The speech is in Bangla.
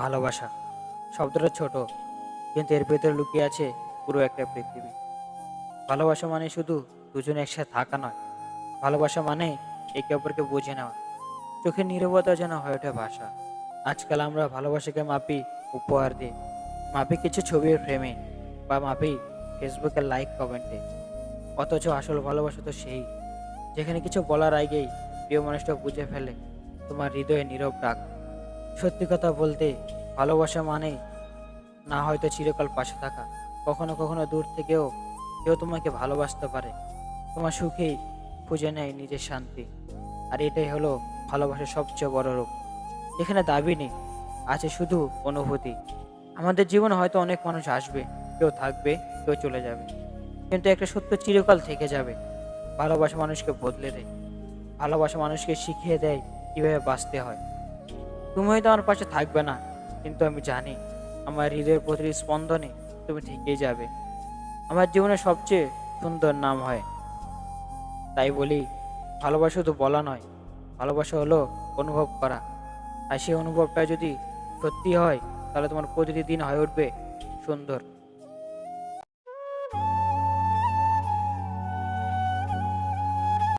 ভালোবাসা শব্দটা ছোট, কিন্তু এর ভেতরে লুকিয়ে আছে পুরো একটা পৃথিবী। ভালোবাসা মানে শুধু দুজনে একসাথে থাকা নয়, ভালোবাসা মানে একে অপরকে বুঝে নেওয়া। চোখের নীরবতা যেন হয়ে ওঠে ভাষা। আজকাল আমরা ভালোবাসাকে মাপি উপহার দিয়ে, মাপি কিছু ছবির ফ্রেমে, বা মাপি ফেসবুকের লাইক কমেন্টে। অথচ আসল ভালোবাসা তো সেই, যেখানে কিছু বলার আগেই প্রিয় মানুষটা বুঝে ফেলে তোমার হৃদয়ে নীরব ডাক। সত্যি কথা বলতে, ভালোবাসা মানে না হয়তো চিরকাল পাশে থাকা, কখনো কখনো দূর থেকেও কেউ তোমাকে ভালোবাসতে পারে, তোমার সুখেই খুঁজে নেয় নিজের শান্তি। আর এটাই হলো ভালোবাসার সবচেয়ে বড় রূপ, যেখানে দাবি নেই, আছে শুধু অনুভূতি। আমাদের জীবনে হয়তো অনেক মানুষ আসবে, কেউ থাকবে, কেউ চলে যাবে, কিন্তু একটা সত্য চিরকাল থেকে যাবে: ভালোবাসা মানুষকে বদলে দেয়, ভালোবাসা মানুষকে শিখিয়ে দেয় কিভাবে বাঁচতে হয়। তুমি হয়তো আমার পাশে থাকবে না, কিন্তু আমি জানি আমার হৃদয়ের প্রতিটি স্পন্দনে তুমি থেকেই যাবে। আমার জীবনের সবচেয়ে সুন্দর নাম হয়। তাই বলি, ভালোবাসা শুধু বলা নয়, ভালোবাসা হলো অনুভব করা। আর সেই অনুভবটা যদি সত্যি হয়, তাহলে তোমার প্রতিটি দিন হয়ে উঠবে সুন্দর।